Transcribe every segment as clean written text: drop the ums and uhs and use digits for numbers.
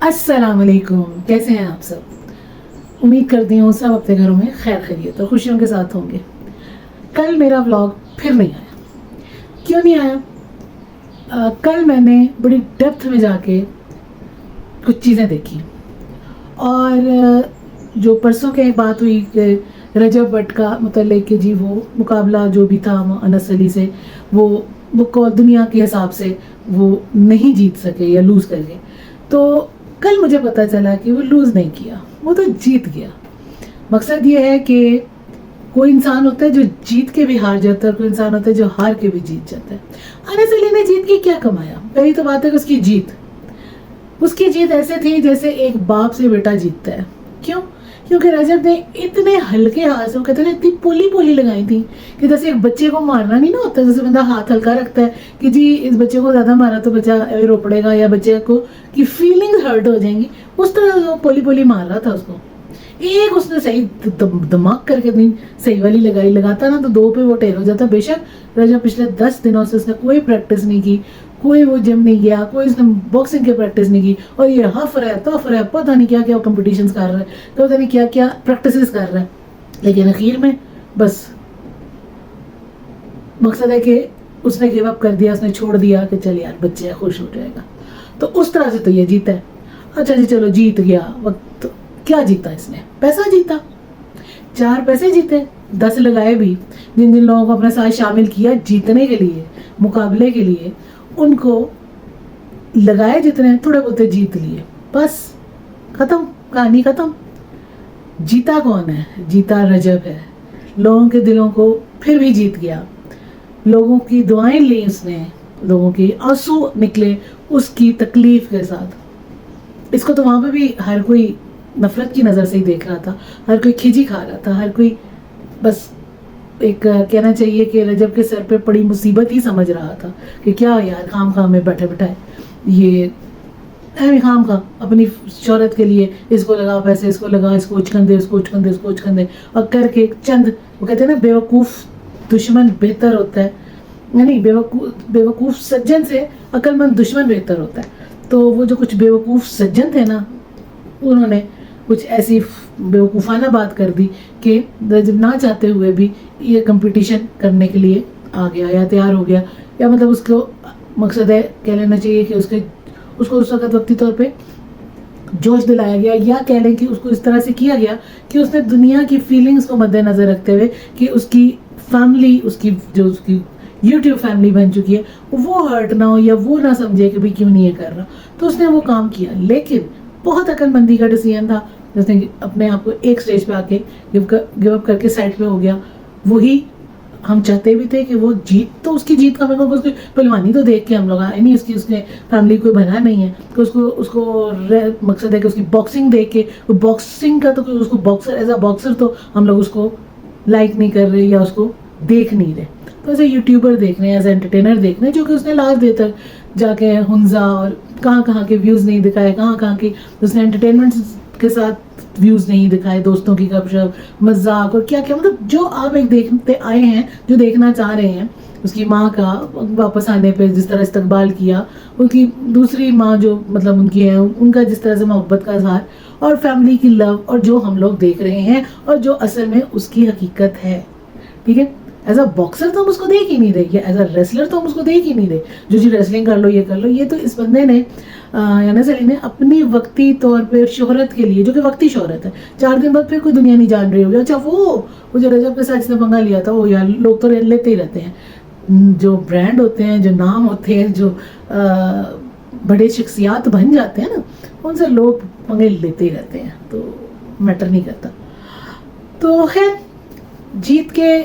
अस्सलाम वालेकुम, कैसे हैं आप सब। उम्मीद करती हूँ सब अपने घरों में खैर खैरियत और खुशियों के साथ होंगे। कल मेरा व्लॉग फिर नहीं आया। क्यों नहीं आया? कल मैंने बड़ी डेप्थ में जाके कुछ चीज़ें देखी और जो परसों की एक बात हुई कि रजब भट्ट का मतलब कि जी वो मुकाबला जो भी था अनस अली से वो को दुनिया के हिसाब से वो नहीं जीत सके या लूज़ कर गए। तो कल मुझे पता चला कि वो लूज़ नहीं किया, वो तो जीत गया। मकसद ये है कि कोई इंसान होता है जो जीत के भी हार जाता है और कोई इंसान होता है जो हार के भी जीत जाता है। अनस अली ने जीत के क्या कमाया? पहली तो बात है कि उसकी जीत ऐसे थी जैसे एक बाप से बेटा जीतता है। क्यों? क्योंकि रजब ने इतने हल्के हाथ से, वो कहते हैं इतनी पोली पोली लगाई थी कि जैसे एक बच्चे को मारना नहीं ना होता, जैसे बंदा हाथ हल्का रखता है कि जी इस बच्चे को ज़्यादा मारा तो बच्चा रो पड़ेगा या बच्चे को की फीलिंग्स हर्ट हो जाएंगी, उस तरह वो पोली पोली मार रहा था उसको। एक उसने सही दिमाग करके नहीं सही वाली लगाता ना तो दो पे वो टेर हो जाता। बेशक रजब पिछले 10 दिनों से उसने कोई प्रैक्टिस नहीं की, कोई वो जिम नहीं गया, कोई उसने बॉक्सिंग की प्रैक्टिस नहीं की और ये हफ रहा है तफ रहा है, पता नहीं क्या क्या कंपटीशंस कर रहा है, तो पता नहीं क्या क्या प्रैक्टिस कर रहा है। लेकिन आखिर में बस मकसद है कि उसने गिव अप कर दिया, उसने छोड़ दिया कि चल यार बच्चे खुश हो जाएगा। तो उस तरह से तो ये जीता है। अच्छा जी चलो जीत गया, वक्त क्या जीता इसने? पैसा जीता, 4 पैसे जीते, 10 लगाए भी। जिन जिन लोगों को अपने साथ शामिल किया जीतने के लिए, मुकाबले के लिए, उनको लगाए जितने थोड़े बहुत जीत लिए, बस खत्म, कहानी खत्म। जीता कौन है? जीता रजब है। लोगों के दिलों को फिर भी जीत गया, लोगों की दुआएं ली उसने, लोगों की आंसू निकले उसकी तकलीफ के साथ। इसको तो वहां पे भी हर कोई नफरत की नज़र से ही देख रहा था, हर कोई खिजी खा रहा था, हर कोई बस एक कहना चाहिए कि रजब के सर पे पड़ी मुसीबत ही समझ रहा था कि क्या यार खाम खाम में बैठे बैठाए ये खाम खा अपनी शोहरत के लिए इसको लगा पैसे, इसको लगा, इसको उचकन दे, इसको उचकन दे, इसको उचकन दे, और करके चंद वो कहते हैं ना बेवकूफ़ दुश्मन बेहतर होता है, नहीं बेवकूफ़ सज्जन से अक्लमंद दुश्मन बेहतर होता है। तो वो जो कुछ बेवकूफ़ सज्जन थे ना, उन्होंने कुछ ऐसी बेवकूफ़ाना बात कर दी कि रजब ना चाहते हुए भी ये कंपटीशन करने के लिए आ गया या तैयार हो गया, या मतलब उसको मकसद है कह लेना चाहिए कि उसको उस वक्त वक्ती तौर पे जोश दिलाया गया, या कह लें कि उसको इस तरह से किया गया कि उसने दुनिया की फीलिंग्स को मद्देनज़र रखते हुए कि उसकी फैमिली, उसकी यूट्यूब फैमिली बन चुकी है, वो हर्ट ना हो या वो ना समझे कि भाई क्यों नहीं ये कर रहा, तो उसने वो काम किया। लेकिन बहुत अक्लमंदी का डिसीजन था, जिसने अपने आप को एक स्टेज पे आके गिव अप करके साइड पे हो गया। वही हम चाहते भी थे कि वो जीत, तो उसकी जीत का मेरे को उसकी पहलवानी तो देख के हम लोग आए नहीं, उसने फैमिली कोई बना नहीं है कि उसको मकसद है कि उसकी बॉक्सिंग देख के, बॉक्सिंग का तो उसको बॉक्सर एज अ बॉक्सर तो हम लोग उसको लाइक नहीं कर रहे या उसको देख नहीं रहे, तो एज ए यूट्यूबर देख रहे हैं, एज एंटरटेनर देख रहे हैं, जो कि उसने लास्ट डे तक जाके हुंजा और कहाँ के व्यूज़ नहीं दिखाए, कहाँ की उसने एंटरटेनमेंट के साथ व्यूज़ नहीं दिखाए, दोस्तों की गपशप मजाक और क्या क्या, मतलब जो आप एक देखते आए हैं, जो देखना चाह रहे हैं। उसकी माँ का वापस आने पे जिस तरह इस्तकबाल किया, उसकी दूसरी माँ जो मतलब उनकी है, उनका जिस तरह से मोहब्बत का इजहार और फैमिली की लव, और जो हम लोग देख रहे हैं और जो असल में उसकी हकीकत है। ठीक है, एज अ बॉक्सर तो हम उसको देख ही नहीं रहे, या एज अ रेसलर तो हम उसको देख ही नहीं रहे, जो जी रेसलिंग कर लो ये कर लो। ये तो इस बंदे ने अनस अली ने अपनी वक्ती तौर पे शोहरत के लिए, जो कि वक्ती शोहरत है, 4 दिन बाद फिर कोई दुनिया नहीं जान रही होगी। अच्छा वो जो रजब के साथ इसने पंगा लिया था, वो यार लोग तो लेते ही रहते हैं, जो ब्रांड होते हैं, जो नाम होते हैं, जो बड़े शख्सियात बन जाते हैं ना, उनसे लोग पंगे लेते ही रहते हैं, तो मैटर नहीं करता। तो खैर जीत के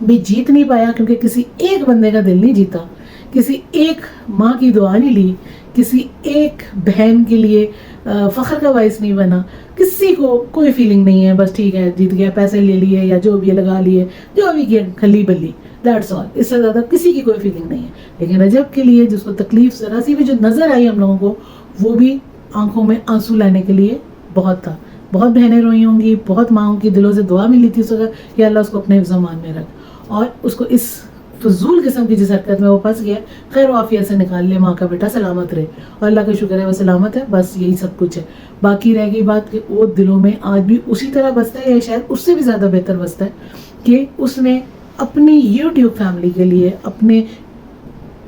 भी जीत नहीं पाया, क्योंकि किसी एक बंदे का दिल नहीं जीता, किसी एक माँ की दुआ नहीं ली, किसी एक बहन के लिए फ़ख्र का बाइस नहीं बना, किसी को कोई फीलिंग नहीं है, बस ठीक है जीत गया, पैसे ले लिए या जो भी लगा लिए, जो भी किया खली बल्ली, दैट्स ऑल। इससे ज़्यादा किसी की कोई फीलिंग नहीं है। लेकिन रजब के लिए जिसको तकलीफ जरा सी भी जो नज़र आई हम लोगों को, वो भी आंखों में आंसू लाने के लिए बहुत था। बहुत बहनें रोई होंगी, बहुत माँओं की दिलों से दुआ मिली थी उस वक्त, या अल्लाह उसको अपने ज़मान में रख और उसको इस फजूल किस्म की जिस हरकत में वो फंस गया, खैर वाफियत से निकाल ले, माँ का बेटा सलामत रहे, और अल्लाह का शुक्र है वो सलामत है, बस यही सब कुछ है। बाकी रह गई बात कि वो दिलों में आज भी उसी तरह बसता है या शायद उससे भी ज़्यादा बेहतर बसता है कि उसने अपनी यूट्यूब फैमिली के लिए अपने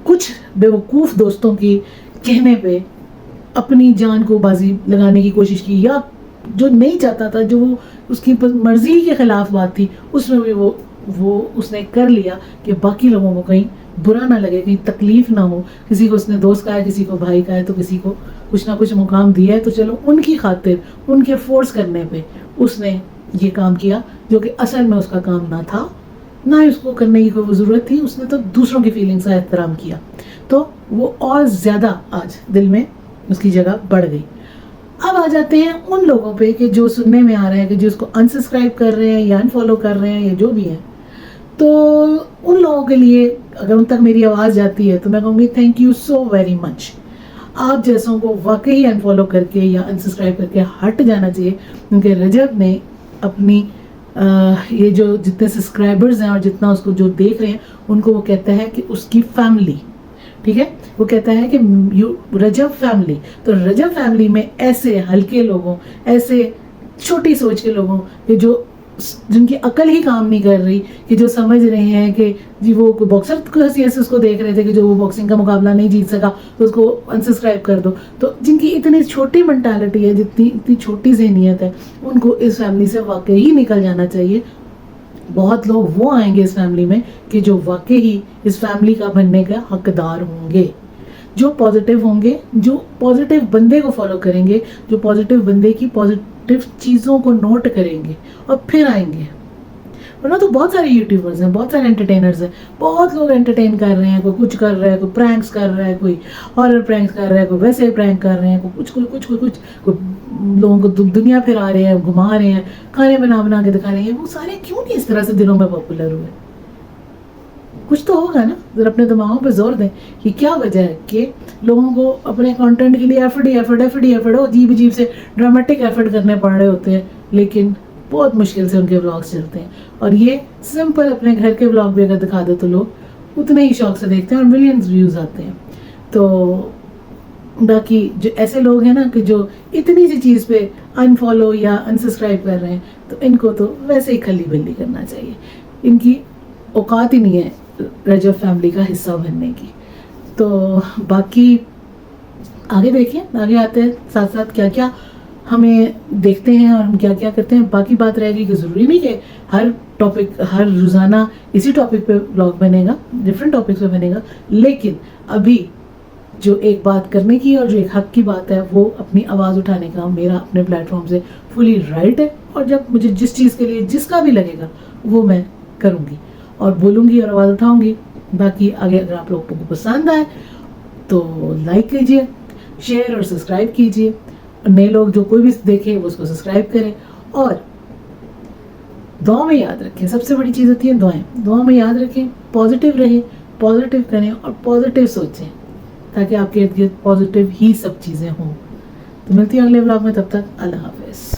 कुछ बेवकूफ़ दोस्तों की कहने पे अपनी जान को बाजी लगाने की कोशिश की, या जो नहीं चाहता था, जो वो उसकी मर्जी के खिलाफ बात थी, उसमें भी वो उसने कर लिया कि बाकी लोगों को कहीं बुरा ना लगे, कहीं तकलीफ ना हो। किसी को उसने दोस्त कहा है, किसी को भाई कहा है, तो किसी को कुछ ना कुछ मुकाम दिया है, तो चलो उनकी खातिर, उनके फोर्स करने पे उसने ये काम किया जो कि असल में उसका काम ना था, ना ही उसको करने की कोई ज़रूरत थी। उसने तो दूसरों की फीलिंग्स का एहतराम किया, तो वो और ज़्यादा आज दिल में उसकी जगह बढ़ गई। अब आ जाते हैं उन लोगों पे कि जो सुनने में आ रहे हैं कि जो उसको अनसब्सक्राइब कर रहे हैं या अनफॉलो कर रहे हैं या जो भी है। तो उन लोगों के लिए अगर उन तक मेरी आवाज़ जाती है तो मैं कहूँगी thank you so very much. आप जैसों को वाकई अनफॉलो करके या अनसब्सक्राइब करके हट जाना चाहिए, क्योंकि रजब ने अपनी ये जो जितने सब्सक्राइबर्स हैं और जितना उसको जो देख रहे हैं उनको वो कहता है कि उसकी फैमिली, ठीक है, वो कहता है कि रजब फैमिली। तो रजब फैमिली में ऐसे हल्के लोगों, ऐसे छोटी सोच के लोगों के जिनकी अकल ही काम नहीं कर रही, कि जो समझ रहे हैं कि जी वो बॉक्सर को हंसी हंसी उसको देख रहे थे कि जो वो बॉक्सिंग का मुकाबला नहीं जीत सका तो उसको अनसब्सक्राइब कर दो। तो जिनकी इतनी छोटी मेंटालिटी है, जितनी इतनी छोटी ज़हनियत है, उनको इस फैमिली से वाकई ही निकल जाना चाहिए। बहुत लोग वो आएंगे इस फैमिली में कि जो वाकई ही इस फैमिली का बनने का हकदार होंगे, जो पॉजिटिव होंगे, जो पॉजिटिव बंदे को फॉलो करेंगे, जो पॉजिटिव बंदे की पॉजिटिव चीज़ों को नोट करेंगे और फिर आएंगे। वरना तो बहुत सारे यूट्यूबर्स हैं, बहुत सारे एंटरटेनर्स हैं, बहुत लोग एंटरटेन कर रहे हैं, कोई कुछ कर रहा है, कोई प्रैंक्स कर रहा है, कोई हॉरर प्रैंक्स कर रहा है, कोई वैसे प्रैंक कर रहे हैं, कोई लोगों को दुनिया फिरा रहे हैं, घुमा रहे हैं, खाने बना के दिखा रहे हैं। वो सारे क्यों नहीं इस तरह से दिनों में पॉपुलर हुए? कुछ तो होगा ना, जरा अपने दिमागों पे जोर दें कि क्या वजह है कि लोगों को अपने कंटेंट के लिए एफर्ट अजीब अजीब से ड्रामेटिक एफर्ट करने पड़ रहे होते हैं, लेकिन बहुत मुश्किल से उनके व्लॉग्स चलते हैं। और ये सिंपल अपने घर के व्लॉग भी अगर दिखा दो तो लोग उतने ही शौक से देखते हैं और मिलियंस व्यूज़ आते हैं। तो बाकी जो ऐसे लोग हैं ना कि जो इतनी सी चीज़ पे अनफॉलो या अनसब्सक्राइब कर रहे हैं, तो इनको तो वैसे ही खली बल्ली करना चाहिए। इनकी औकात ही नहीं है रजब फैमिली का हिस्सा बनने की। तो बाकी आगे देखिए, आगे आते हैं साथ साथ क्या क्या हमें देखते हैं और हम क्या क्या करते हैं। बाकी बात रहेगी कि ज़रूरी नहीं कि हर टॉपिक, हर रोज़ाना इसी टॉपिक पे ब्लॉग बनेगा, डिफरेंट टॉपिक्स पे बनेगा। लेकिन अभी जो एक बात करने की और जो एक हक की बात है, वो अपनी आवाज़ उठाने का मेरा अपने प्लेटफॉर्म से फुली राइट है। और जब मुझे जिस चीज़ के लिए जिसका भी लगेगा वो मैं करूँगी और बोलूँगी और आवाज़ उठाऊँगी। बाकी आगे अगर आप लोगों को पसंद आए तो लाइक कीजिए, शेयर और सब्सक्राइब कीजिए। नए लोग जो कोई भी देखे वो उसको सब्सक्राइब करें। और दुआ में याद रखें, सबसे बड़ी चीज़ होती है दुआएं। दुआ में याद रखें, पॉजिटिव रहें, पॉजिटिव करें और पॉजिटिव सोचें, ताकि आपके इर्द गिर्द पॉजिटिव ही सब चीज़ें हों। तो मिलती है अगले ब्लॉग में, तब तक अल्लाह हाफिज़।